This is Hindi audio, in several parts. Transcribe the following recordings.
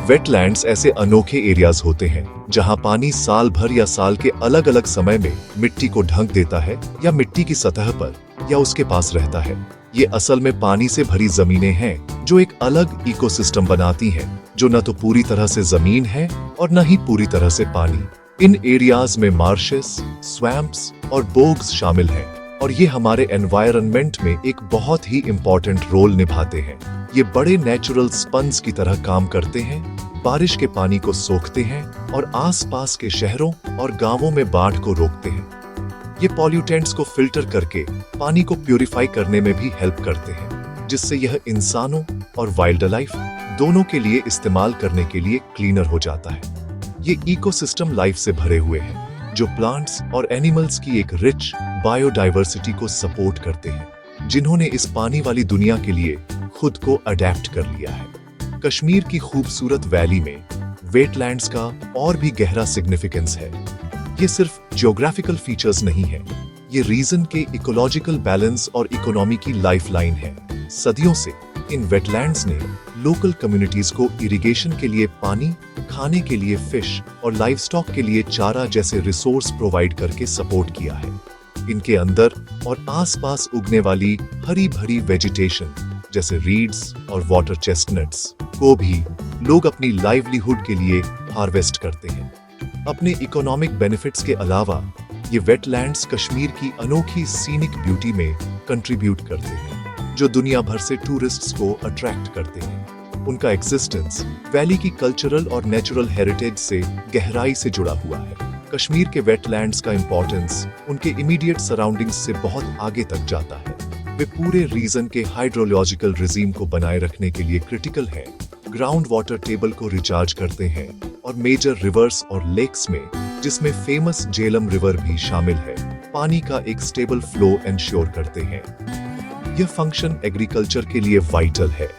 वेटलैंड्स ऐसे अनोखे एरियाज होते हैं जहां पानी साल भर या साल के अलग अलग समय में मिट्टी को ढक देता है या मिट्टी की सतह पर या उसके पास रहता है। ये असल में पानी से भरी जमीनें हैं जो एक अलग इकोसिस्टम बनाती हैं, जो न तो पूरी तरह से जमीन है और न ही पूरी तरह से पानी। इन एरियाज में मार्शेस, स्वैम्प्स और बोग्स शामिल हैं और ये हमारे एनवायरनमेंट में एक बहुत ही इम्पोर्टेंट रोल निभाते हैं। ये बड़े नेचुरल स्पंज की तरह काम करते हैं, बारिश के पानी को सोखते हैं और आसपास के शहरों और गांवों में बाढ़ को रोकते हैं। ये पॉल्यूटेंट्स को फिल्टर करके पानी को प्यूरिफाई करने में भी हेल्प करते हैं, जिससे यह इंसानों और वाइल्ड लाइफ दोनों के लिए इस्तेमाल करने के लिए क्लीनर हो जाता है। ये इकोसिस्टम लाइफ से भरे हुए हैं, जो प्लांट्स और एनिमल्स की एक रिच बायोडाइवर्सिटी को सपोर्ट करते हैं, जिन्होंने इस पानी वाली दुनिया के लिए खुद को अडेप्ट कर लिया है। कश्मीर की खूबसूरत वैली में वेटलैंड्स का और भी गहरा सिग्निफिकेंस है। ये सिर्फ ज्योग्राफिकल फीचर्स नहीं है, ये रीजन के इकोलॉजिकल बैलेंस और इकोनॉमी की लाइफलाइन है। सदियों से इन वेटलैंड्स ने लोकल कम्युनिटीज को इरिगेशन के लिए पानी, खाने के लिए फिश और लाइवस्टॉक के लिए चारा जैसे रिसोर्स प्रोवाइड करके सपोर्ट किया है। इनके अंदर और आसपास उगने वाली हरी भरी वेजिटेशन जैसे रीड्स और वाटर चेस्टनट्स को भी लोग अपनी लाइवलीहुड के लिए हार्वेस्ट करते हैं। अपने इकोनॉमिक बेनिफिट्स के अलावा ये वेटलैंड्स कश्मीर की अनोखी सीनिक ब्यूटी में कंट्रीब्यूट करते हैं, जो दुनिया भर से टूरिस्ट्स को अट्रैक्ट करते हैं। उनका एग्जिस्टेंस वैली की कल्चरल और नेचुरल हेरिटेज से गहराई से जुड़ा हुआ है। कश्मीर के वेटलैंड्स का इंपॉर्टेंस उनके इमीडिएट सराउंडिंग्स से बहुत आगे तक जाता है। वे पूरे रीजन के हाइड्रोलॉजिकल रिजीम को बनाए रखने के लिए क्रिटिकल हैं, ग्राउंड वाटर टेबल को रिचार्ज करते हैं और मेजर रिवर्स और लेक्स में, जिसमें फेमस झेलम रिवर भी शामिल है, पानी का एक स्टेबल फ्लो एंश्योर करते हैं। यह फंक्शन एग्रीकल्चर के लिए वाइटल है,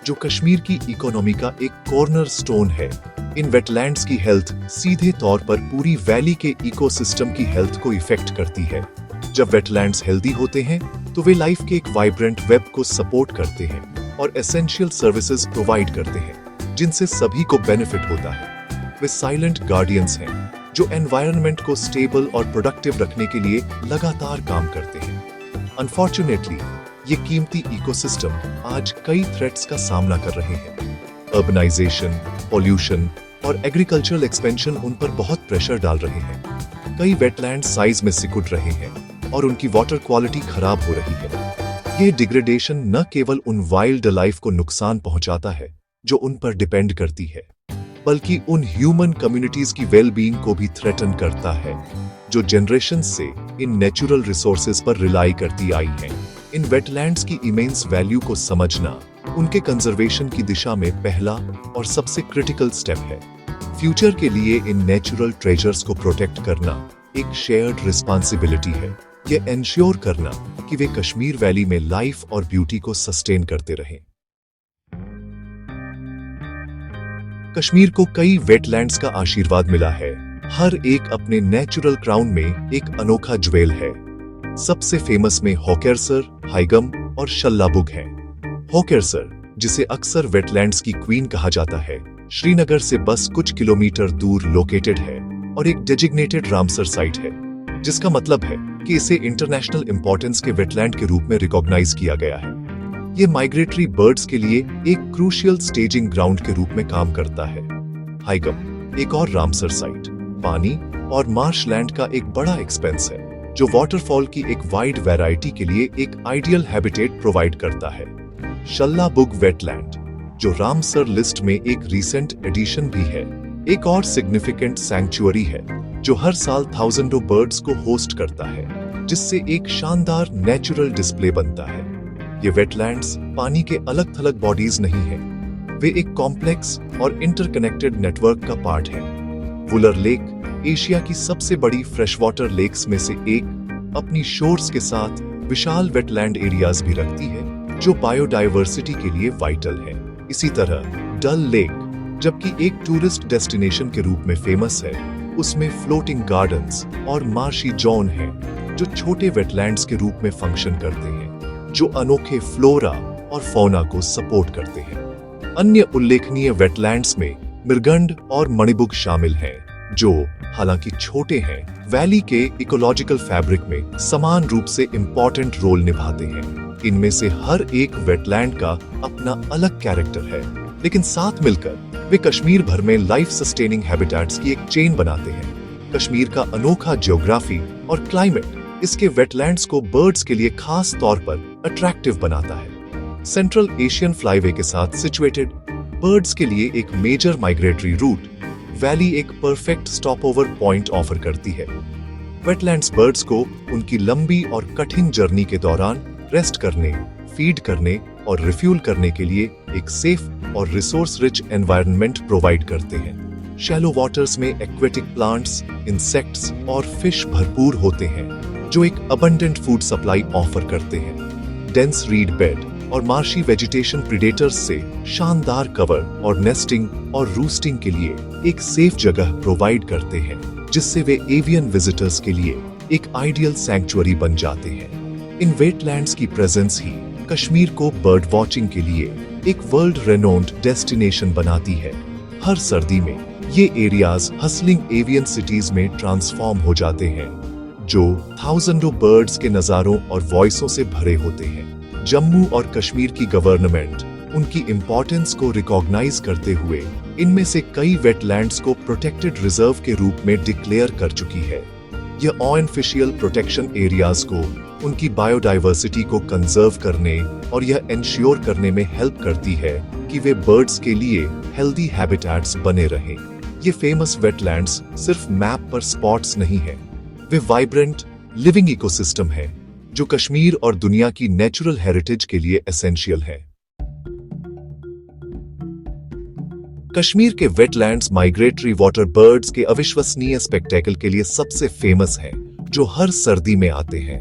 जो कश्मीर की इकोनॉमी का एक कॉर्नर स्टोन है। इन वेटलैंड्स की हेल्थ सीधे तौर पर पूरी वैली के इकोसिस्टम की हेल्थ को इफेक्ट करती है। जब वेटलैंड्स हेल्दी होते हैं तो वे लाइफ के एक वाइब्रेंट वेब को सपोर्ट करते हैं और एसेंशियल सर्विसेज प्रोवाइड करते हैं, जिनसे सभी को बेनिफिट होता है। वे साइलेंट गार्डियंस हैं जो एनवायरनमेंट को स्टेबल और प्रोडक्टिव रखने के लिए लगातार काम करते हैं। अनफॉर्चुनेटली ये कीमती इकोसिस्टम आज कई थ्रेट्स का सामना कर रहे हैं। अर्बनाइजेशन, पॉल्यूशन और एग्रीकल्चरल एक्सपेंशन उन पर बहुत प्रेशर डाल रहे हैं। कई वेटलैंड साइज में सिकुड़ रहे हैं और उनकी वाटर क्वालिटी खराब हो रही है। ये डिग्रेडेशन न केवल उन वाइल्ड लाइफ को नुकसान पहुंचाता है जो उन पर डिपेंड करती है, बल्कि उन ह्यूमन कम्युनिटीज की वेलबीइंग को भी थ्रेटन करता है, जो जनरेशन से इन नेचुरल रिसोर्सेज पर रिलाई करती आई हैं। इन वेटलैंड्स की इमेंस वैल्यू को समझना उनके कंजर्वेशन की दिशा में पहला और सबसे क्रिटिकल स्टेप है। फ्यूचर के लिए इन नेचुरल ट्रेजर्स को प्रोटेक्ट करना एक शेयर्ड रिस्पॉन्सिबिलिटी है। ये एंश्योर करना कि वे कश्मीर वैली में लाइफ और ब्यूटी को सस्टेन करते रहें। कश्मीर को कई वेटलैंड्स का आशीर्वाद मिला है। हर एक अपने नेचुरल क्राउन में एक अनोखा ज्वेल है। सबसे फेमस में हॉकेरसर, हाइगम और शल्लाबुग हैं। हॉकेरसर, जिसे अक्सर वेटलैंड्स की क्वीन कहा जाता है, श्रीनगर से बस कुछ किलोमीटर दूर लोकेटेड है और एक डेजिग्नेटेड रामसर साइट है, जिसका मतलब है कि इसे इंटरनेशनल इंपॉर्टेंस के वेटलैंड के रूप में रिकॉग्नाइज किया गया है। ये माइग्रेटरी बर्ड्स के लिए एक क्रूशियल स्टेजिंग ग्राउंड के रूप में काम करता है। हाइगम, एक और रामसर साइट, पानी और मार्शलैंड का एक बड़ा एक्सपेंस है, जो वाटरफॉल की एक वाइड वैरायटी के लिए एक आइडियल हैबिटेट प्रोवाइड करता है। शल्लाबुग वेटलैंड, जो रामसर लिस्ट में एक रीसेंट एडिशन भी है, एक और सिग्निफिकेंट सैंक्चुअरी है, जो हर साल थाउजेंडों बर्ड्स को होस्ट करता है, जिससे एक शानदार नेचुरल डिस्प्ले बनता है। ये वेटलैंड्स पानी के अलग थलग बॉडीज नहीं हैं, वे एक कॉम्प्लेक्स और इंटरकनेक्टेड नेटवर्क का पार्ट है। वुलर लेक एशिया की सबसे बड़ी फ्रेशवाटर लेक्स में से एक, अपनी शोर्स के साथ विशाल वेटलैंड एरियाज भी रखती है, जो बायोडाइवर्सिटी के लिए वाइटल है। इसी तरह डल लेक, जबकि एक टूरिस्ट डेस्टिनेशन के रूप में फेमस है, उसमें फ्लोटिंग गार्डन्स और मार्शी जॉन हैं, जो छोटे वेटलैंड्स के रूप में फंक्शन करते हैं, जो अनोखे फ्लोरा और फौना को सपोर्ट करते हैं। अन्य उल्लेखनीय वेटलैंड्स में मृगंड और मणिबुग शामिल हैं, जो हालांकि छोटे हैं, वैली के इकोलॉजिकल फैब्रिक में समान रूप से इम्पोर्टेंट रोल निभाते हैं। इनमें से हर एक वेटलैंड का अपना अलग कैरेक्टर है, लेकिन साथ मिलकर वे कश्मीर भर में लाइफ सस्टेनिंग हैबिटेट्स की एक चेन बनाते हैं। कश्मीर का अनोखा ज्योग्राफी और क्लाइमेट इसके वेटलैंड्स को बर्ड्स के लिए खास तौर पर अट्रैक्टिव बनाता है। सेंट्रल एशियन फ्लाईवे के साथ सिचुएटेड बर्ड्स के लिए एक मेजर माइग्रेटरी रूट, वैली एक परफेक्ट स्टॉपओवर पॉइंट ऑफर करती है। वेटलैंड्स बर्ड्स को उनकी लंबी और कठिन जर्नी के दौरान रेस्ट करने, फीड करने और रिफ्यूल करने के लिए एक सेफ और रिसोर्स रिच एनवायरनमेंट प्रोवाइड करते हैं। शैलो वाटर्स में एक्वेटिक प्लांट्स, इंसेक्ट्स और फिश भरपूर होते हैं, जो एक अबंडेंट फूड सप्लाई ऑफर करते हैं। डेंस रीड बेड और मार्शी वेजिटेशन प्रीडेटर्स से शानदार कवर और नेस्टिंग और रूस्टिंग के लिए एक सेफ जगह प्रोवाइड करते हैं, जिससे वे एवियन विजिटर्स के लिए एक आइडियल सैंक्चुअरी बन जाते हैं। इन वेटलैंड्स की प्रेजेंस ही कश्मीर को बर्ड वॉचिंग के लिए एक वर्ल्ड रेनोन्ड डेस्टिनेशन बनाती है। हर सर्दी में ये एरियाज हसलिंग एवियन सिटीज में ट्रांसफॉर्म हो जाते हैं, जो थाउजेंडों बर्ड्स के नजारों और वॉइसों से भरे होते हैं। जम्मू और कश्मीर की गवर्नमेंट उनकी इम्पोर्टेंस को रिकॉग्नाइज करते हुए इनमें से कई वेटलैंड्स को प्रोटेक्टेड रिजर्व के रूप में डिक्लेयर कर चुकी है। यह ऑनऑफिशियल प्रोटेक्शन एरियाज को उनकी बायोडाइवर्सिटी को कंजर्व करने और यह इंश्योर करने में हेल्प करती है कि वे बर्ड्स के लिए हेल्दी हैबिटेट्स बने रहें। ये फेमस वेटलैंड्स सिर्फ मैप पर स्पॉट्स नहीं है, वे वाइब्रेंट लिविंग इकोसिस्टम है जो कश्मीर और दुनिया की नेचुरल हेरिटेज के लिए एसेंशियल है। कश्मीर के वेटलैंड्स माइग्रेटरी वाटर बर्ड्स के अविश्वसनीय स्पेक्टेकल के लिए सबसे फेमस हैं, जो हर सर्दी में आते हैं।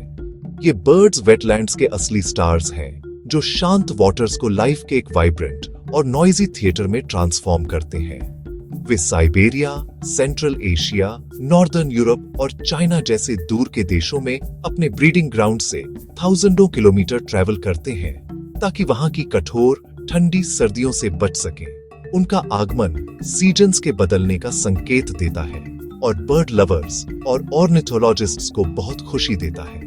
ये बर्ड्स वेटलैंड्स के असली स्टार्स हैं, जो शांत वाटर्स को लाइफ के एक वाइब्रेंट और नॉइजी थिएटर में ट्रांसफॉर्म करते हैं। वे Siberia, central Asia, northern Europe और चाइना जैसे दूर के देशों में अपने ब्रीडिंग ग्राउंड से थाउजेंडों किलोमीटर ट्रैवल करते हैं, ताकि वहां की कठोर ठंडी सर्दियों से बच सकें। उनका आगमन सीजन्स के बदलने का संकेत देता है और बर्ड लवर्स और ऑर्निथोलॉजिस्ट्स को बहुत खुशी देता है।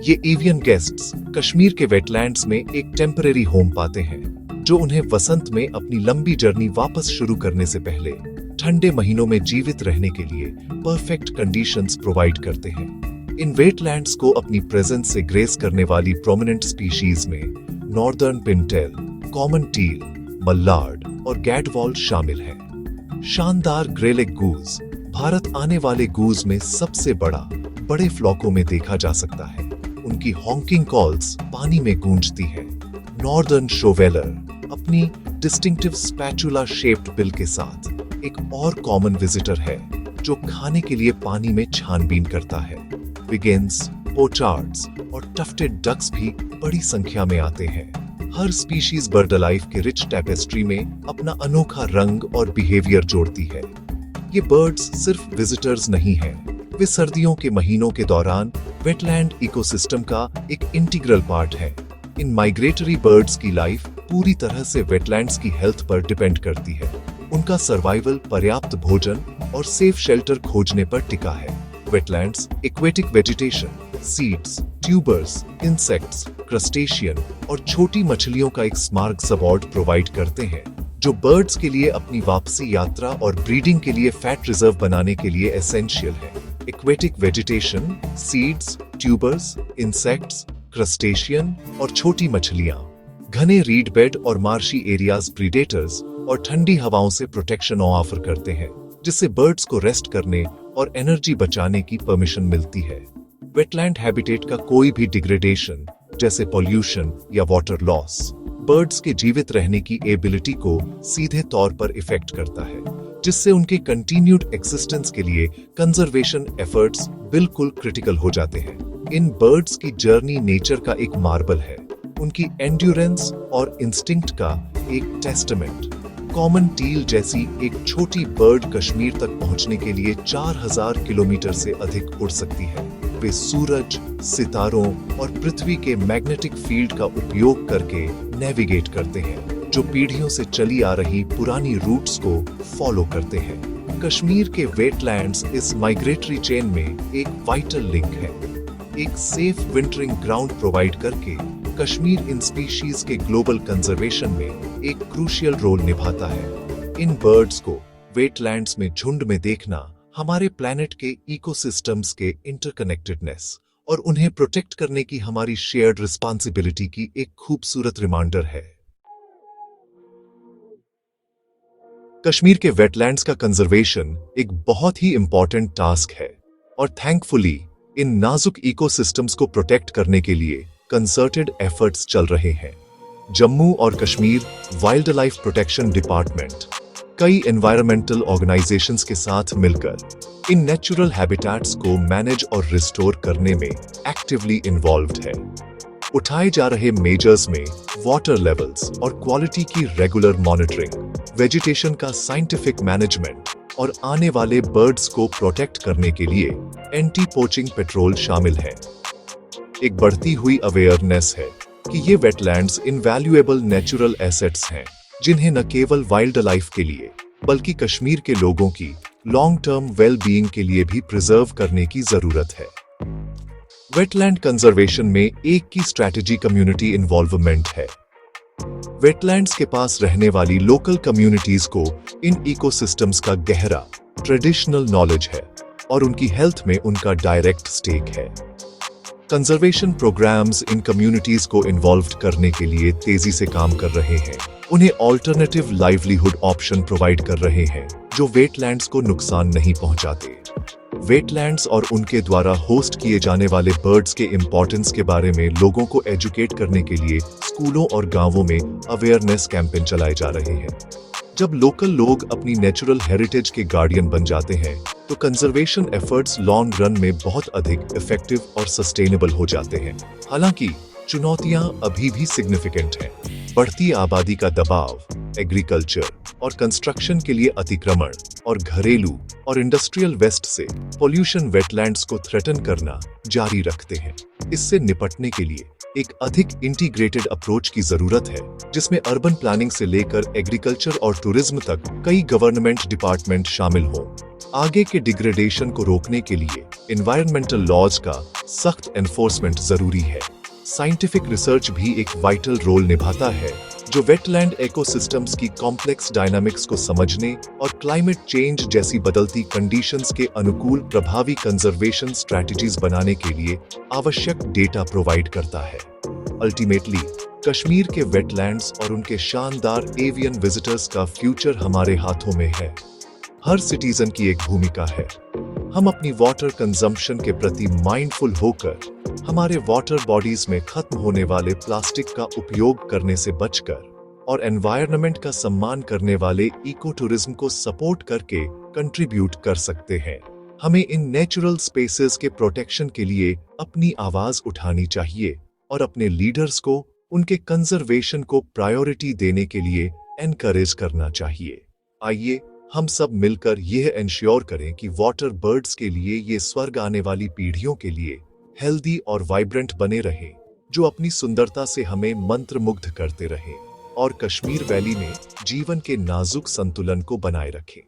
ये एवियन गेस्ट्स कश्मीर के वेटलैंड्स में एक टेम्परेरी होम पाते हैं, जो उन्हें वसंत में अपनी लंबी जर्नी वापस शुरू करने से पहले ठंडे महीनों में जीवित रहने के लिए परफेक्ट कंडीशंस प्रोवाइड करते हैं। इन वेटलैंड्स को अपनी प्रेजेंस से ग्रेस करने वाली प्रोमिनेंट स्पीशीज में northern Pintail, common teal, Mallard और गैडवॉल शामिल हैं। शानदार ग्रेलेग गूज भारत आने वाले गूज में सबसे बड़े फ्लॉकों में देखा जा सकता है। उनकी हॉन्किंग कॉल्स पानी में गूंजती है। नॉर्दर्न शोवेलर अपनी डिस्टिंक्टिव स्पैचुला शेप्ड बिल के साथ एक और कॉमन विजिटर है, जो खाने के लिए पानी में छानबीन करता है। पिगेंस, पोचार्ड्स और टफ्टेड डक्स भी बड़ी संख्या में आते हैं। हर स्पीशीज बर्ड लाइफ के रिच टैपेस्ट्री में अपना अनोखा रंग और बिहेवियर जोड़ती है। ये बर्ड्स सिर्फ विजिटर्स नहीं हैं, वे सर्दियों के महीनों के दौरान वेटलैंड इकोसिस्टम का एक इंटीग्रल पार्ट है। इन माइग्रेटरी बर्ड्स की लाइफ पूरी तरह से वेटलैंड्स की हेल्थ पर डिपेंड करती है। उनका सर्वाइवल पर्याप्त भोजन और सेफ शेल्टर खोजने पर टिका है। Wetlands aquatic vegetation, seeds, tubers, insects, crustacean और छोटी मछलियों का एक स्मार्ग सबॉर्ड प्रोवाइड करते हैं, जो बर्ड्स के लिए अपनी वापसी यात्रा और ब्रीडिंग के लिए फैट रिजर्व बनाने के लिए एसेंशियल है। Aquatic vegetation, seeds, tubers, insects, crustacean और छोटी मछलियां, घने रीड बेड और मार्शी एरियाज प्रीडेटर्स और ठंडी हवाओं से प्रोटेक्शन ऑफर करते हैं, जिससे बर्ड्स को रेस्ट करने और एनर्जी बचाने की परमिशन मिलती है। वेटलैंड हैबिटेट का कोई भी डिग्रेडेशन, जैसे पॉल्यूशन या वाटर लॉस, बर्ड्स के जीवित रहने की एबिलिटी को सीधे तौर पर इफेक्ट करता है, जिससे उनके कंटिन्यूड एक्सिस्टेंस के लिए कंजर्वेशन एफर्ट्स बिल्कुल क्रिटिकल हो जाते हैं। इन बर्ड्स की जर्नी नेचर का एक मार्बल है, उनकी एंड्योरेंस और इंस्टिंक्ट का एक टेस्टामेंट। कॉमन टील जैसी एक छोटी बर्ड कश्मीर तक पहुंचने के लिए 4000 किलोमीटर से अधिक उड़ सकती है। वे सूरज, सितारों और पृथ्वी के मैग्नेटिक फील्ड का उपयोग करके नेविगेट करते हैं। जो पीढ़ियों से चली आ रही पुरानी रूट्स को फॉलो करते हैं। कश्मीर के वेटलैंड्स इस माइग्रेटरी चेन में एक वाइटल लिंक है। एक सेफ विंटरिंग ग्राउंड प्रोवाइड करके कश्मीर इन स्पीशीज के ग्लोबल कंजर्वेशन में एक क्रूशियल रोल निभाता है। इन बर्ड्स को वेटलैंड्स में झुंड में देखना हमारे प्लैनेट के इकोसिस्टम्स के इंटरकनेक्टेडनेस और उन्हें प्रोटेक्ट करने की हमारी शेयर्ड रिस्पॉन्सिबिलिटी की एक खूबसूरत रिमाइंडर है। कश्मीर के वेटलैंड्स का कंजर्वेशन एक बहुत ही इंपॉर्टेंट टास्क है और थैंकफुली इन नाजुक इकोसिस्टम्स को प्रोटेक्ट करने के लिए कंसर्टेड एफर्ट्स चल रहे हैं। जम्मू और Kashmir wild life protection department कई एनवायरमेंटल ऑर्गेनाइजेशंस के साथ मिलकर इन नेचुरल हैबिटेट्स को मैनेज और रिस्टोर करने में एक्टिवली इन्वॉल्व्ड है। उठाए जा रहे मेजर्स में वाटर लेवल्स और क्वालिटी की रेगुलर मॉनिटरिंग, वेजिटेशन का साइंटिफिक मैनेजमेंट और आने वाले बर्ड्स को प्रोटेक्ट करने के लिए एंटी पोचिंग पेट्रोल शामिल है। एक बढ़ती हुई अवेयरनेस है कि ये वेटलैंड्स इनवैल्यूएबल नेचुरल एसेट्स हैं, जिन्हें न केवल वाइल्ड लाइफ के लिए बल्कि कश्मीर के लोगों की लॉन्ग टर्म वेल बीइंग के लिए भी प्रिजर्व करने की जरूरत है। वेटलैंड कंजर्वेशन में एक की स्ट्रैटेजी कम्युनिटी इन्वॉल्वमेंट है। वेटलैंड्स के पास रहने वाली लोकल कम्युनिटीज को इन इकोसिस्टम्स का गहरा ट्रेडिशनल नॉलेज है और उनकी हेल्थ में उनका डायरेक्ट स्टेक है। कंजर्वेशन प्रोग्राम्स इन कम्युनिटीज को इन्वॉल्व करने के लिए तेजी से काम कर रहे हैं। उन्हें ऑल्टरनेटिव लाइवलीहुड ऑप्शन प्रोवाइड कर रहे हैं जो वेटलैंड्स को नुकसान नहीं पहुंचाते। वेटलैंड्स और उनके द्वारा होस्ट किए जाने वाले बर्ड्स के इंपॉर्टेंस के बारे में लोगों को एजुकेट करने के लिए स्कूलों और गांवों में अवेयरनेस कैंपेन चलाए जा रहे हैं। जब लोकल लोग अपनी नेचुरल हेरिटेज के गार्डियन बन जाते हैं तो कंजर्वेशन एफर्ट्स लॉन्ग रन में बहुत अधिक इफेक्टिव और सस्टेनेबल हो जाते हैं। हालांकि चुनौतियां अभी भी सिग्निफिकेंट हैं। बढ़ती आबादी का दबाव, एग्रीकल्चर और कंस्ट्रक्शन के लिए अतिक्रमण और घरेलू और इंडस्ट्रियल वेस्ट से पोल्यूशन वेटलैंड्स को थ्रेटन करना जारी रखते हैं। इससे निपटने के लिए एक अधिक इंटीग्रेटेड अप्रोच की जरूरत है, जिसमें अर्बन प्लानिंग से लेकर एग्रीकल्चर और टूरिज्म तक कई गवर्नमेंट डिपार्टमेंट शामिल हों। आगे के डिग्रेडेशन को रोकने के लिए एनवायरमेंटल लॉज का सख्त एनफोर्समेंट जरूरी है। साइंटिफिक रिसर्च भी एक वाइटल रोल निभाता है, जो वेटलैंड इकोसिस्टम्स की कॉम्प्लेक्स डायनामिक्स को समझने और क्लाइमेट चेंज जैसी बदलती कंडीशंस के अनुकूल प्रभावी कंजर्वेशन स्ट्रैटेजीज बनाने के लिए आवश्यक डेटा प्रोवाइड करता है। अल्टीमेटली, कश्मीर के वेटलैंड्स और उनके शानदार एवियन विजिटर्स का फ्यूचर हमारे हाथों में है। हर सिटीजन की एक भूमिका है। हम अपनी वाटर कंजम्पशन के प्रति माइंडफुल होकर हमारे वाटर बॉडीज में खत्म होने वाले प्लास्टिक का उपयोग करने से बचकर और एनवायरनमेंट का सम्मान करने वाले इको टूरिज्म को सपोर्ट करके कंट्रीब्यूट कर सकते हैं। हमें इन नेचुरल स्पेसेस के प्रोटेक्शन के लिए अपनी आवाज उठानी चाहिए और अपने लीडर्स को उनके कंजर्वेशन को प्रायोरिटी देने के लिए एनकरेज करना चाहिए। आइए हम सब मिलकर यह इंश्योर करें कि वाटर बर्ड्स के लिए ये स्वर्ग आने वाली पीढ़ियों के लिए हेल्दी और वाइब्रेंट बने रहे, जो अपनी सुंदरता से हमें मंत्रमुग्ध करते रहे और कश्मीर वैली में जीवन के नाजुक संतुलन को बनाए रखें।